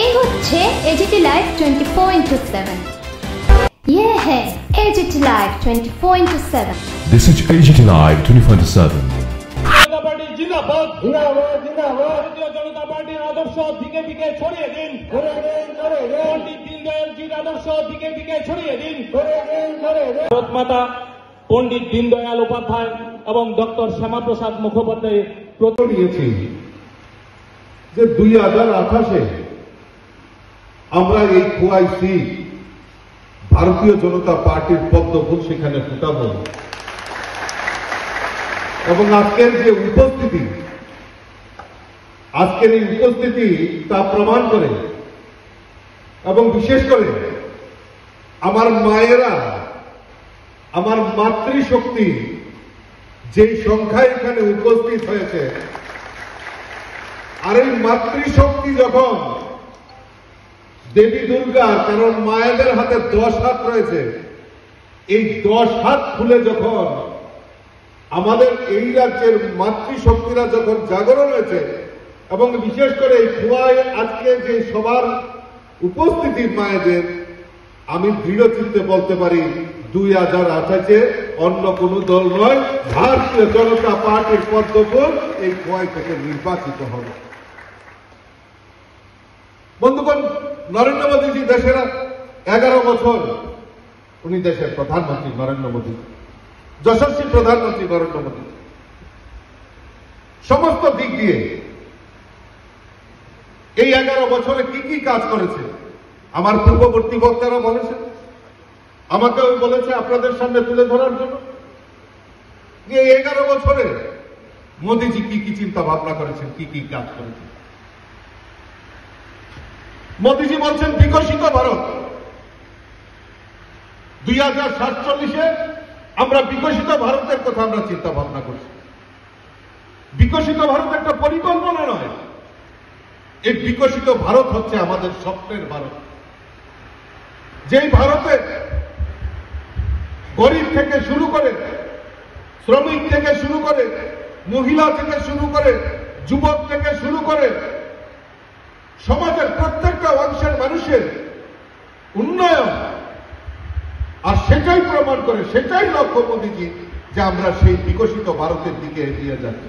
এই হচ্ছে AGT live 24/7। ये है AGT live 24/7। This is AGT Live 24/7। Janata party জিন্দাবাদ জিন্দাবাদ জিন্দাবাদ। ভারতীয় জনতা পার্টির আদর্শ দিকে দিকে ছড়িয়ে দিন পণ্ডিত দীনদয়ালজির আদর্শ দিকে দিকে ছড়িয়ে দিন। ভারত মাতা পণ্ডিত দীনদয়াল উপাধ্যায় এবং ডক্টর শ্যামাপ্রসাদ মুখোপাধ্যায় নিয়েছি যে 2028-এ আমরা এই খোয়াইছি ভারতীয় জনতা পার্টির পদ্মফুল সেখানে ফুটাব এবং আজকের যে উপস্থিতি তা প্রমাণ করে এবং বিশেষ করে আমার মায়েরা আমার মাতৃশক্তি যে সংখ্যায় এখানে উপস্থিত হয়েছে আর এই মাতৃশক্তি যখন দেবী দুর্গার, কারণ মায়েদের হাতে 10 হাত রয়েছে, এই 10 হাত খুলে যখন আমাদের এই রাজ্যের মাতৃশক্তিরা যখন জাগরণ হয়েছে এবং বিশেষ করে এই খোয়ায় আজকে যে সবার উপস্থিতি মায়েদের, আমি দৃঢ় চিত্তে বলতে পারি 2028-এ অন্য কোন দল নয়, ভারতীয় জনতা পার্টির পদ্মফুল এই খোয়াই থেকে নির্বাচিত হবে। বন্ধুগণ, নরেন্দ্র মোদীজি দেশের 11 বছর উনি দেশের প্রধানমন্ত্রী নরেন্দ্র মোদী, যশস্বী প্রধানমন্ত্রী নরেন্দ্র মোদী, সমস্ত দিক দিয়ে এই 11 বছরে কি কি কাজ করেছে আমার পূর্ববর্তী বক্তারা বলেছে, আমাকেও বলেছে আপনাদের সামনে তুলে ধরার জন্য যে 11 বছরে মোদীজি কি কি চিন্তা ভাবনা করেছেন, কি কি কাজ করেছেন। মোদীজি বলছেন বিকশিত ভারত, 2047-এ আমরা বিকশিত ভারতের কথা আমরা চিন্তা ভাবনা করছি। বিকশিত ভারত একটা পরিকল্পনা নয়, এই বিকশিত ভারত হচ্ছে আমাদের স্বপ্নের ভারত, যেই ভারতে গরিব থেকে শুরু করে, শ্রমিক থেকে শুরু করে, মহিলা থেকে শুরু করে, যুবক থেকে শুরু করে সমাজের প্রত্যেকটা অংশের মানুষের উন্নয়ন, আর সেটাই প্রমাণ করে, সেটাই লক্ষ্য মোদীজি যে আমরা সেই বিকশিত ভারতের দিকে এগিয়ে যাচ্ছি।